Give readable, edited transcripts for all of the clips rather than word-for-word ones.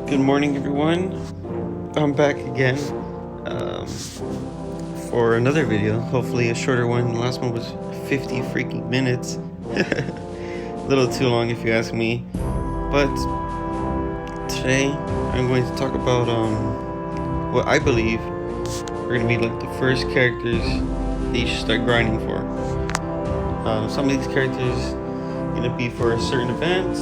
Good morning, everyone. I'm back again for another video. Hopefully, a shorter one. The last one was 50 freaking minutes. A little too long, if you ask me. But today, I'm going to talk about what I believe are going to be like the first characters that you should start grinding for. Some of these characters are going to be for certain events.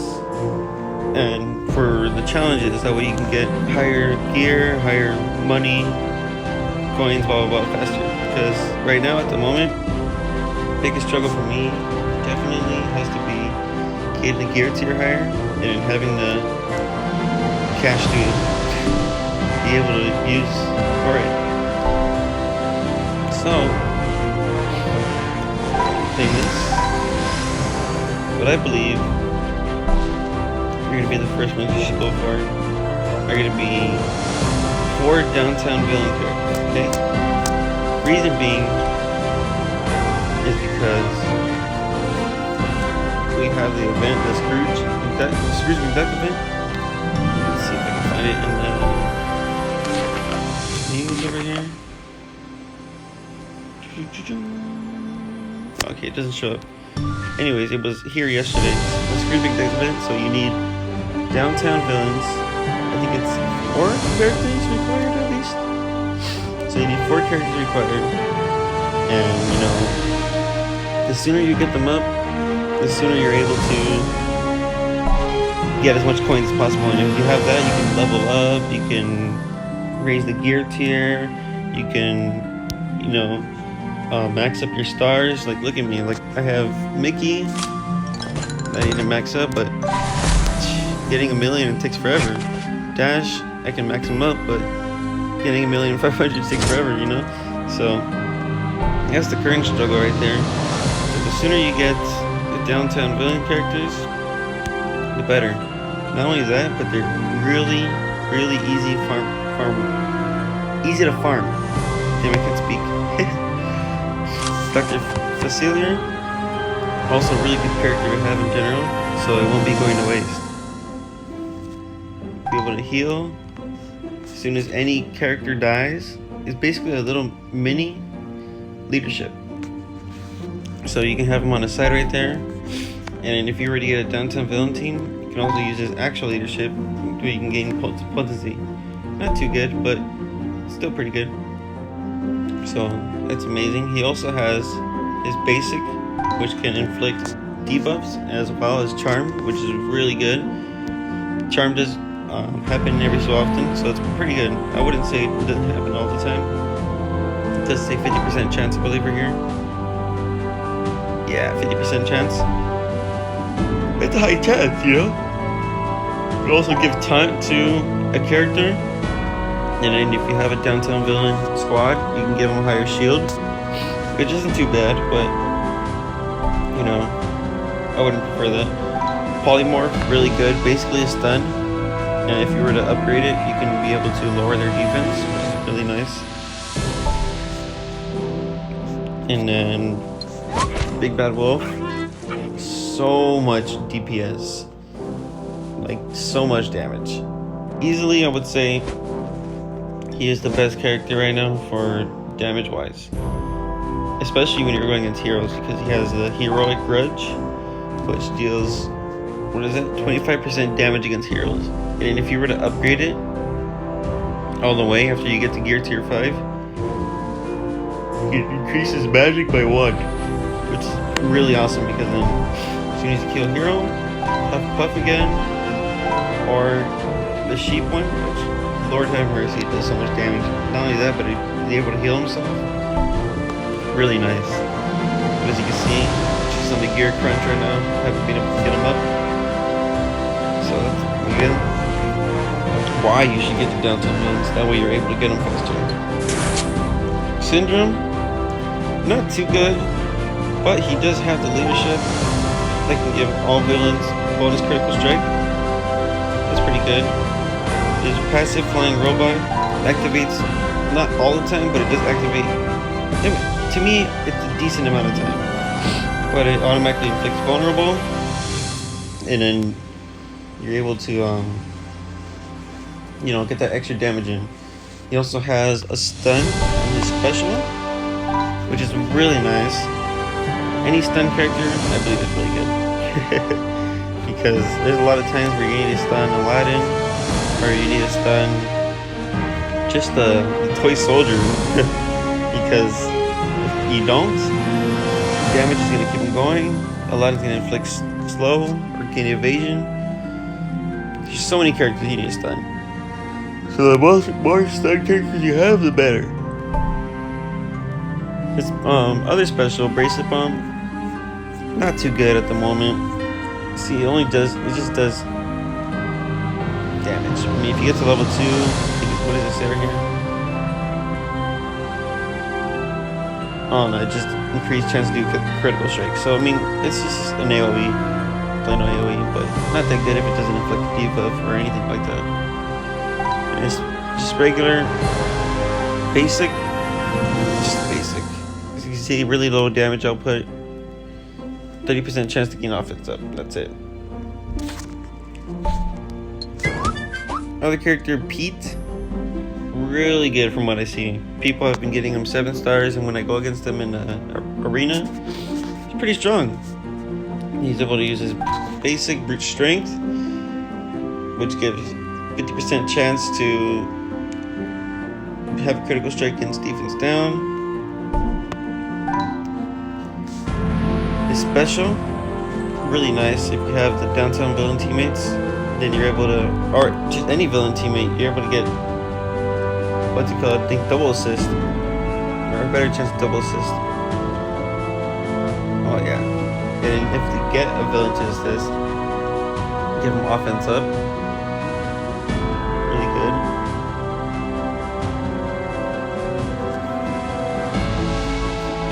And for the challenges, that way you can get higher gear, higher money, coins, blah blah blah faster. Because right now, at the moment, biggest struggle for me definitely has to be getting the gear tier higher and having the cash to be able to use for it. So, saying this, what I believe are going to be the first ones you should go for are going to be 4 downtown villain characters, okay? Reason being is because we have the event, the Scrooge McDuck event. Let's see if I can find it in the news over here. Okay, it doesn't show up. Anyways, it was here yesterday, the Scrooge McDuck event, so you need downtown villains. I think it's 4 characters required at least. So you need 4 characters required. And you know, the sooner you get them up, the sooner you're able to get as much coins as possible. And if you have that, you can level up, you can raise the gear tier, you can, you know, max up your stars. Like, look at me, like I have Mickey that I need to max up, but getting 1,000,000 takes forever. Dash, I can max them up, but getting 1,500,000 takes forever, you know? So, that's the current struggle right there. So the sooner you get the downtown villain characters, the better. Not only that, but they're really, really easy easy to farm. Damn, I can't speak. Dr. Facilier, also a really good character to have in general, so it won't be going to waste. Be able to heal as soon as any character dies. It's basically a little mini leadership. So you can have him on the side right there, and if you already get a downtown villain team, you can also use his actual leadership where you can gain potency. Not too good, but still pretty good. So that's amazing. He also has his basic, which can inflict debuffs, as well as charm, which is really good. Charm does happen every so often, so it's pretty good. I wouldn't say it doesn't happen all the time. It does say 50% chance, I believe, right here. Yeah, 50% chance. It's a high chance, you know? It also give taunt to a character, and then if you have a downtown villain squad, you can give them a higher shield, which isn't too bad, but you know, I wouldn't prefer that. Polymorph, really good, basically a stun. And if you were to upgrade it, you can be able to lower their defense, which is really nice. And then Big Bad Wolf, so much DPS, like so much damage. Easily, I would say he is the best character right now for damage wise, especially when you're going against heroes, because he has the heroic grudge, which deals, what is it, 25% damage against heroes. And then if you were to upgrade it all the way after you get to gear tier 5, it increases magic by 1, which is really awesome, because then as soon as you kill a hero, puff again, or the sheep one, which, Lord have mercy, it does so much damage. Not only that, but he's able to heal himself. Really nice. But as you can see, just on the gear crunch right now, haven't been able to get him up. So that's again why you should get the downtown villains. That way you're able to get them faster. Syndrome, not too good, but he does have the leadership that can give all villains bonus critical strike. That's pretty good. His passive flying robot activates not all the time, but it does activate. To me, it's a decent amount of time. But it automatically inflicts vulnerable, and then you're able to get that extra damage in. He also has a stun on his special, which is really nice. Any stun character, I believe, is really good. Because there's a lot of times where you need to stun Aladdin, or you need to stun just the toy soldier. Because if you don't, damage is going to keep him going. Aladdin's going to inflict slow or gain evasion. There's so many characters you need to stun. So the more stun characters you have, the better. His other special, Bracelet Bomb, not too good at the moment. See, it just does damage. I mean, if you get to level 2, what does it say right here? Oh no, it just increased chance to do critical strike. So I mean, it's just an AoE, plain AoE, but not that good if it doesn't inflict debuff or anything like that. And it's just regular, basic, just basic. As you can see, really low damage output, 30% chance to gain offense up. That's it. Other character, Pete. Really good from what I see. People have been getting him 7 stars, and when I go against him in the arena, he's pretty strong. He's able to use his basic brute strength, which gives 50% chance to have a critical strike against defense down. His special, really nice. If you have the downtown villain teammates, then you're able to, or just any villain teammate, you're able to get what's it called? I think double assist, or a better chance to double assist. Oh yeah, and if they get a villain to assist, give them offense up. Really good.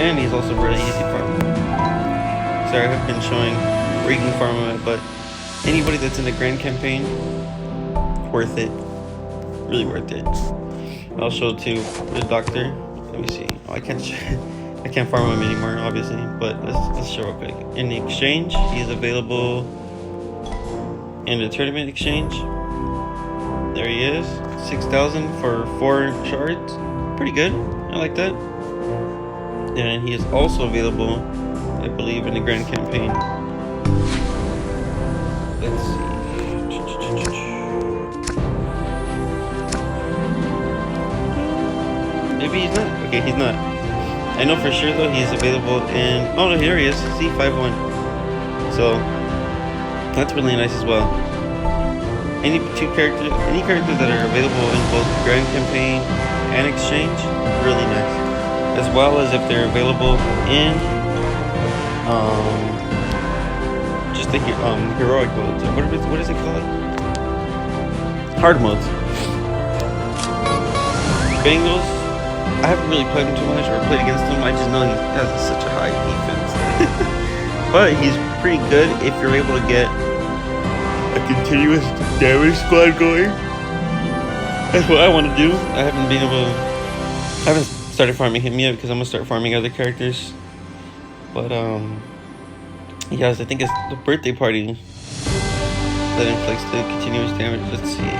And he's also really easy to farm. Sorry, I've been showing where you can farm him at, but anybody that's in the grand campaign, worth it. Really worth it. I'll show it to the doctor. Let me see. Oh, I can't farm him anymore, obviously, but let's show real quick. In the exchange, he is available in the tournament exchange. There he is, 6,000 for 4 shards. Pretty good. I like that. And he is also available, I believe, in the grand campaign. Let's see. Maybe he's not. Okay, he's not. I know for sure though he's available in. Oh no, here he is. C51. So that's really nice as well. Any characters that are available in both grand campaign and exchange, really nice. As well as if they're available in just the heroic modes. What is it called? Hard modes. Bengals. I haven't really played him too much or played against him. I just know he has such a high defense. But he's pretty good if you're able to get a continuous damage squad going. That's what I want to do. I haven't started farming him yet because I'm gonna start farming other characters. But yes, I think it's the birthday party that inflicts the continuous damage. Let's see.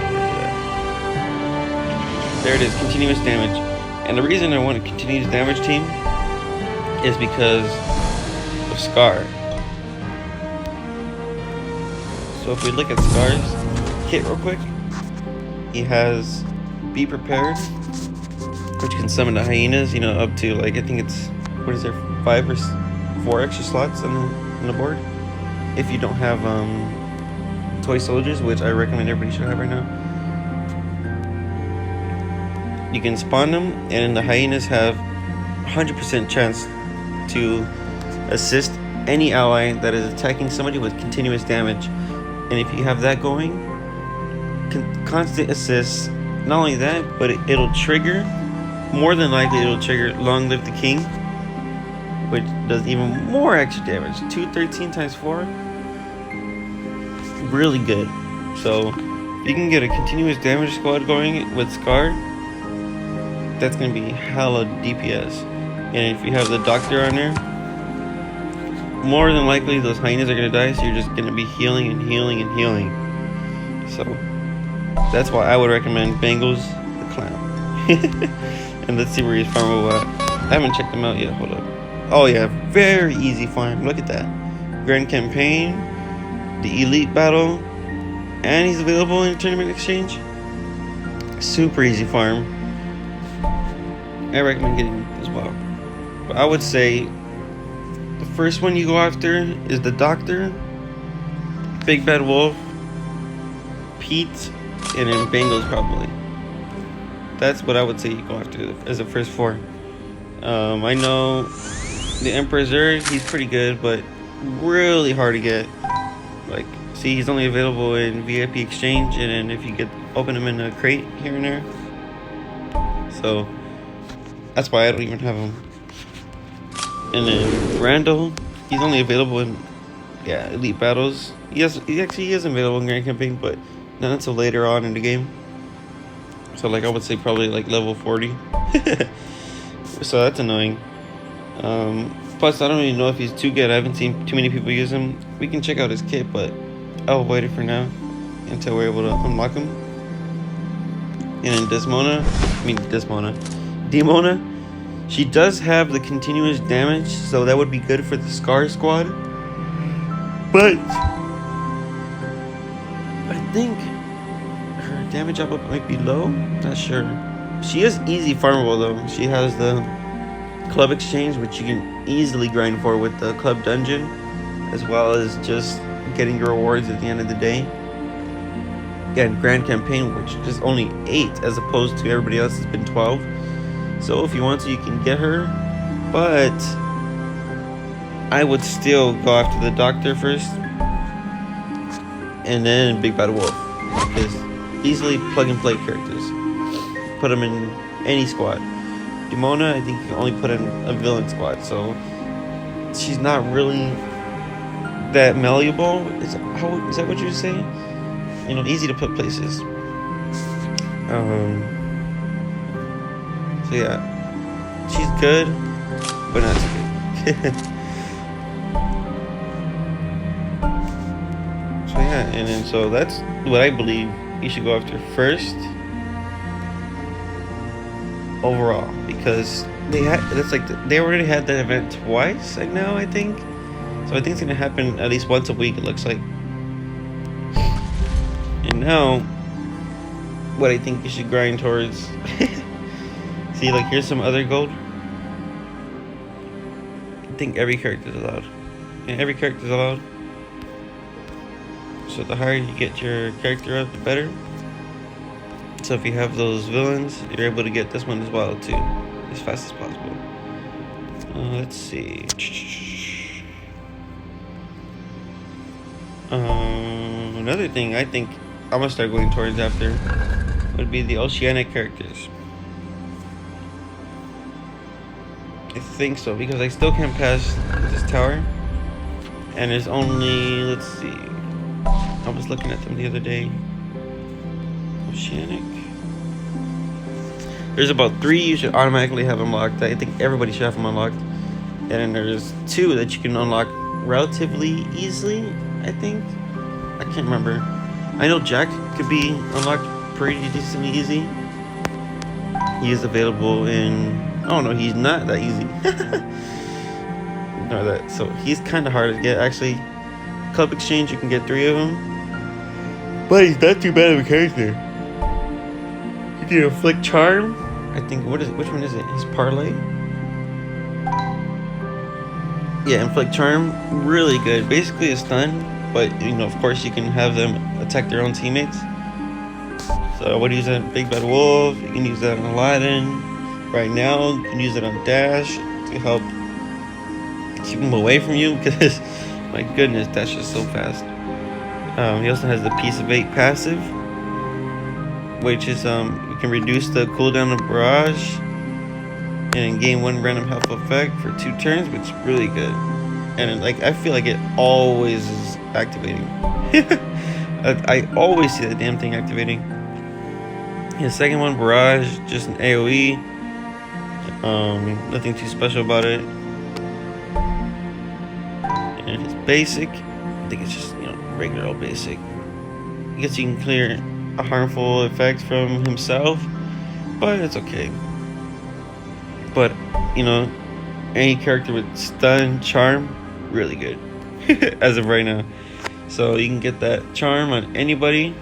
There it is, continuous damage. And the reason I want a continuous damage team is because of Scar. So if we look at Scar's kit real quick, he has Be Prepared, which can summon the hyenas, up to like, I think it's, 5 or 4 extra slots on the board. If you don't have toy soldiers, which I recommend everybody should have right now. You can spawn them, and the hyenas have 100% chance to assist any ally that is attacking somebody with continuous damage. And if you have that going, constant assists, not only that, but it'll trigger, more than likely it'll trigger Long Live the King, which does even more extra damage. 213 times 4, really good. So if you can get a continuous damage squad going with Scar, that's going to be hella DPS. And if you have the doctor on there, more than likely those hyenas are going to die, so you're just going to be healing and healing and healing. So That's why I would recommend Bengals the Clown. And let's see where he's farmable at. I haven't checked him out yet. Hold up. Oh yeah, very easy farm. Look at that. Grand Campaign, the Elite Battle, and he's available in Tournament Exchange. Super easy farm. I recommend getting him as well. But I would say the first one you go after is the Doctor, Big Bad Wolf, Pete, and then Bengals probably. That's what I would say you go after as the first four. I know the Emperor Zurg, he's pretty good, but really hard to get. Like, see, he's only available in VIP Exchange, and then if you get open him in a crate here and there. So that's why I don't even have him. And then Randall, he's only available in Elite Battles. He actually is available in Grand Campaign, but not until later on in the game. So like I would say probably like level 40. So that's annoying. Plus I don't even know if he's too good. I haven't seen too many people use him. We can check out his kit, but I'll avoid it for now until we're able to unlock him. And then Demona, she does have the continuous damage, so that would be good for the Scar Squad. But I think her damage up might be low. Not sure. She is easy farmable though. She has the Club Exchange, which you can easily grind for with the Club Dungeon, as well as just getting your rewards at the end of the day. Again, Grand Campaign, which is only 8 as opposed to everybody else has been 12. So if you want to, you can get her, but I would still go after the Doctor first, and then Big Bad Wolf, because easily plug and play characters. Put them in any squad. Demona, I think you can only put in a villain squad, so she's not really that malleable. Is that what you say? You know, easy to put places. So yeah, she's good, but not too good. So yeah, and then so that's what I believe you should go after first overall, because they already had that event twice now, I think. So I think it's gonna happen at least once a week, it looks like. And now what I think you should grind towards see, like, here's some other gold. I think every character is allowed. Yeah, every character is allowed. So the higher you get your character up, the better. So if you have those villains, you're able to get this one as well too, as fast as possible. Let's see. Another thing I think I'm gonna start going towards after would be the Oceanic characters. I think so, because I still can't pass this tower, and there's only, let's see, I was looking at them the other day. Oceanic, there's about 3 you should automatically have unlocked. I think everybody should have them unlocked, and then there's 2 that you can unlock relatively easily, I think. I can't remember. I know Jack could be unlocked pretty decently easy. He is available in, oh no, he's not that easy. No, that, so he's kind of hard to get actually. Club Exchange, you can get 3 of them, but he's not too bad of a character. You can Inflict Charm, I think. Which one is it? His Parlay? Yeah, Inflict Charm, really good. Basically a stun, but you know, of course you can have them attack their own teammates. So what do you use that on Big Bad Wolf? You can use that on Aladdin. Right now, you can use it on Dash to help keep him away from you, because my goodness, Dash is so fast. He also has the Piece of 8 passive, which is you can reduce the cooldown of Barrage and gain 1 random health effect for 2 turns, which is really good. And like, I feel like it always is activating. I always see that damn thing activating. His second one, Barrage, just an AoE. Nothing too special about it. And his basic, I think it's just, you know, regular old basic. I guess you can clear a harmful effect from himself, but it's okay. But any character with stun, charm, really good as of right now. So you can get that charm on anybody.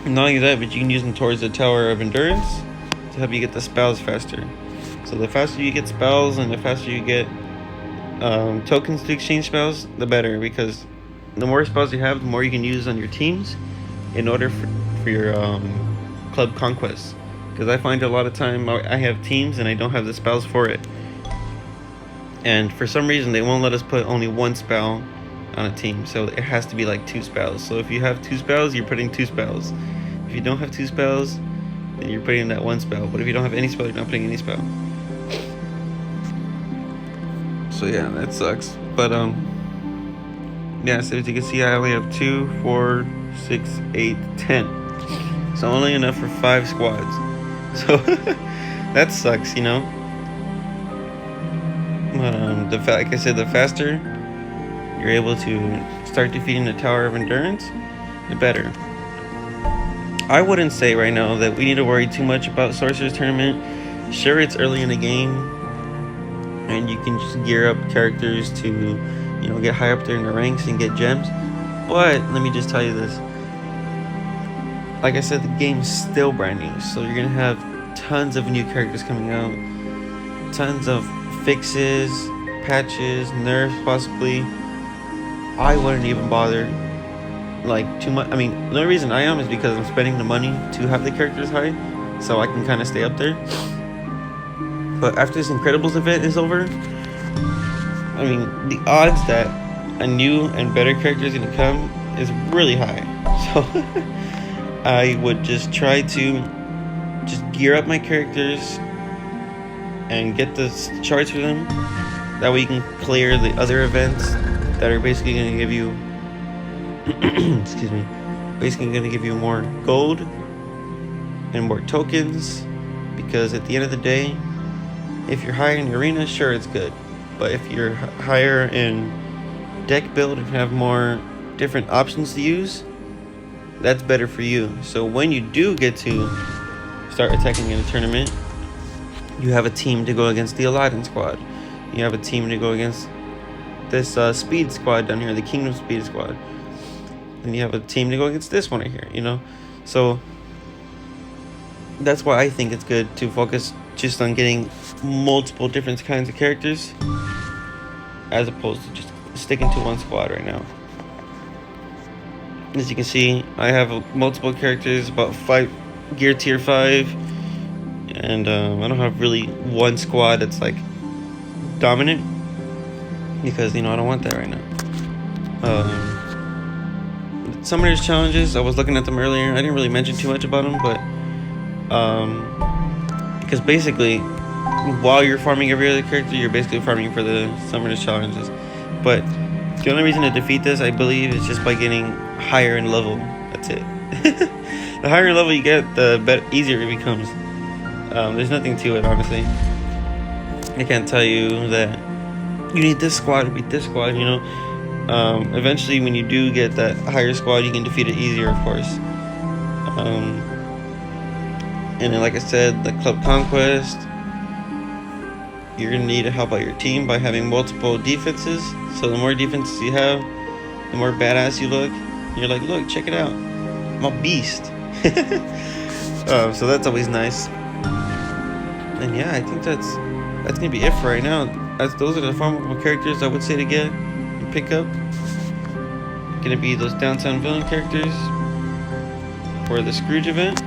Not only that, but you can use them towards the Tower of Endurance to help you get the spells faster. So the faster you get spells and the faster you get tokens to exchange spells, the better, because the more spells you have, the more you can use on your teams in order for your club conquests. Because I find a lot of time I have teams and I don't have the spells for it, and for some reason they won't let us put only one spell on a team, so it has to be like 2 spells. So if you have 2 spells, you're putting 2 spells. If you don't have 2 spells, then you're putting that 1 spell. But if you don't have any spell, you're not putting any spell. So yeah, that sucks. But yeah, so as you can see, I only have 2, 4, 6, 8, 10. So only enough for 5 squads. So that sucks, But like I said, the faster you're able to start defeating the Tower of Endurance, the better. I wouldn't say right now that we need to worry too much about Sorcerers Tournament. Sure, it's early in the game, and you can just gear up characters to, get high up there in the ranks and get gems. But let me just tell you this. Like I said, the game's still brand new, so you're gonna have tons of new characters coming out, tons of fixes, patches, nerfs possibly. I wouldn't even bother too much. I mean, the only reason I am is because I'm spending the money to have the characters high, so I can kind of stay up there. But after this Incredibles event is over, I mean, the odds that a new and better character is gonna come is really high. So I would just try to gear up my characters and get the charts for them. That way you can clear the other events that are basically going to give you basically going to give you more gold and more tokens, because at the end of the day, if you're higher in the arena, sure, it's good, but if you're higher in deck build and have more different options to use, that's better for you. So when you do get to start attacking in a tournament, you have a team to go against the Aladdin squad. You have a team to go against this speed squad down here, the Kingdom Speed squad. And you have a team to go against this one right here, So that's why I think it's good to focus just on getting multiple different kinds of characters, as opposed to just sticking to one squad right now. As you can see, I have multiple characters, about 5 gear tier 5, and I don't have really one squad that's like dominant, because I don't want that right now. Summoners challenges, I was looking at them earlier. I didn't really mention too much about them, but because basically while you're farming every other character, you're basically farming for the summoners challenges. But the only reason to defeat this, I believe, is just by getting higher in level. That's it. The higher level you get, the easier it becomes. There's nothing to it, honestly. I can't tell you that you need this squad to beat this squad, Eventually, when you do get that higher squad, you can defeat it easier, of course. And then, like I said, the club conquest, you're going to need to help out your team by having multiple defenses. So the more defenses you have, the more badass you look. You're like, look, check it out, I'm a beast. So that's always nice. And yeah, I think that's gonna be it for right now. Those are the farmable characters I would say to get and pick up. Gonna be those downtown villain characters for the Scrooge event.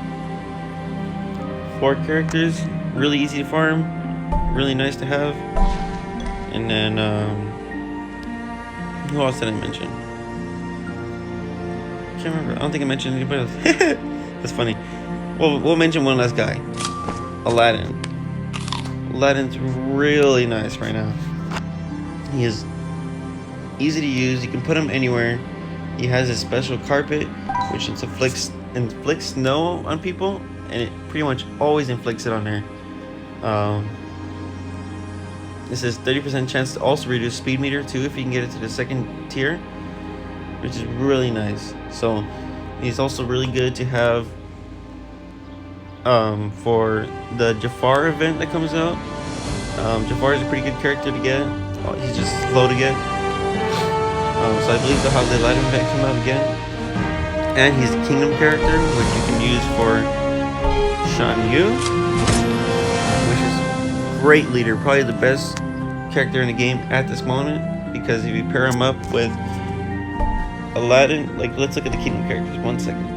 4 characters, really easy to farm, really nice to have. And then who else did I mention? Can't remember. I don't think I mentioned anybody else. That's funny. Well, we'll mention one last guy, Aladdin. Aladdin's really nice right now. He is easy to use. You can put him anywhere. He has a special carpet which inflicts snow on people, and it pretty much always inflicts it on there. This is 30% chance to also reduce speed meter too if you can get it to the 2nd tier, which is really nice. So He's also really good to have for the Jafar event that comes out. Jafar is a pretty good character to get. He's just slow to get. So I believe they'll have the Aladdin event come out again. And he's a kingdom character, which you can use for Shan Yu, which is a great leader, probably the best character in the game at this moment, because if you pair him up with Aladdin, like, let's look at the kingdom characters, 1 second.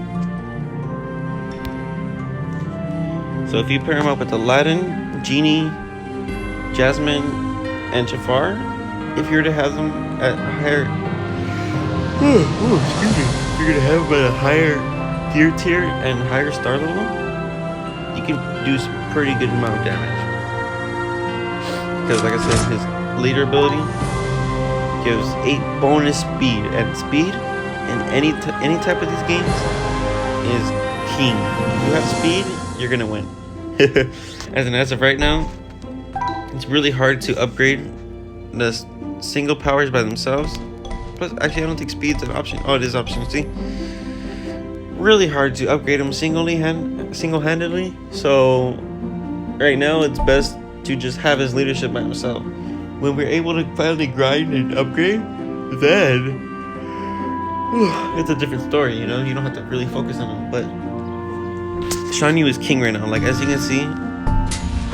So if you pair him up with Aladdin, Genie, Jasmine, and Jafar, if you were to have them at a higher if you're gonna have them at a higher gear tier and higher star level, you can do some pretty good amount of damage. Because like I said, his leader ability gives 8 bonus speed, and speed in any type of these games is king. If you have speed, you're gonna win. As of right now, it's really hard to upgrade the single powers by themselves. Plus, actually, I don't think speed's an option. Oh, it is option. See, really hard to upgrade them single-handedly. So right now, it's best to just have his leadership by himself. When we're able to finally grind and upgrade, then it's a different story. You know, you don't have to really focus on him. But Shan Yu is king right now. Like, as you can see,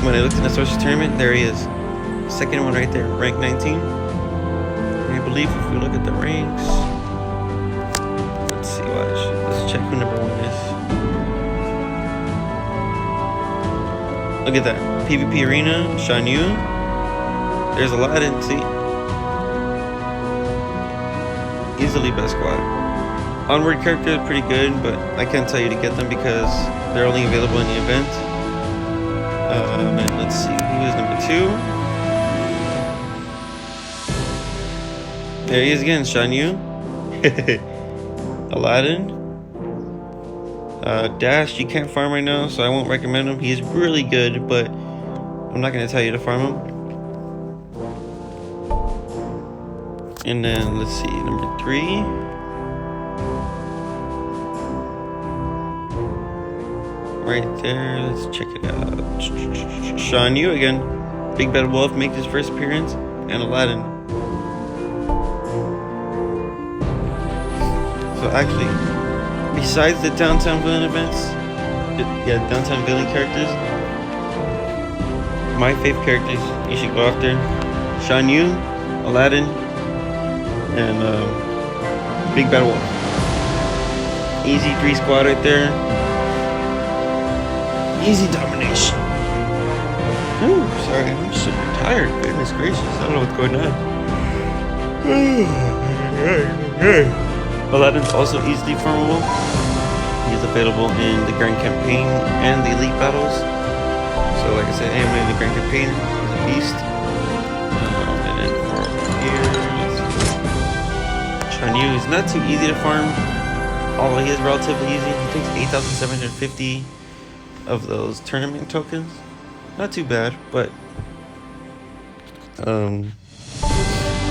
when I looked in the Sorcerers tournament, there he is. Second one right there, rank 19. I believe if we look at the ranks, let's see, let's check who number 1 is. Look at that, PvP Arena, Shan Yu. There's Aladdin, see? Easily best squad. Onward character is pretty good, but I can't tell you to get them because they're only available in the event. And let's see, who is number 2? There he is again, Shan Yu. Aladdin. Dash, you can't farm right now, so I won't recommend him. He's really good, but I'm not going to tell you to farm him. And then, let's see, number 3. Right there, let's check it out. Shan Yu again. Big Bad Wolf makes his first appearance, and Aladdin. So actually, besides the downtown villain events, downtown villain characters, my favorite characters you should go after: Shan Yu, Aladdin, and Big Bad Wolf. Easy 3 squad right there. Easy domination. Ooh, sorry, I'm super tired. Goodness gracious, I don't know what's going on. Aladdin's also easily farmable. He's available in the Grand Campaign and the Elite Battles. So like I said, anyone in the Grand Campaign is a beast. And then for here, Shan Yu is not too easy to farm, although he is relatively easy. He takes 8,750 of those tournament tokens. Not too bad, but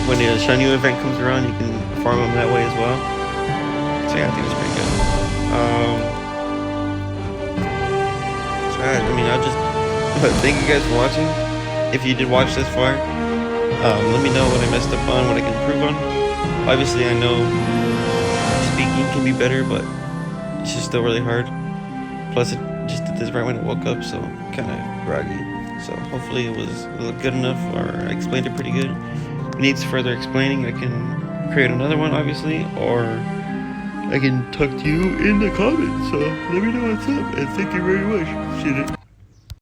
when the Shan Yu event comes around, you can farm them that way as well. So yeah, I think it's pretty good. So I mean, I'll just thank you guys for watching. If you did watch this far, let me know what I messed up on, what I can improve on. Obviously, I know speaking can be better, but it's just still really hard. Plus, it just did this right when I woke up, so kind of groggy. So hopefully it was good enough, or I explained it pretty good. If it needs further explaining, I can create another one, obviously, or I can talk to you in the comments. So let me know what's up, and thank you very much. Appreciate it.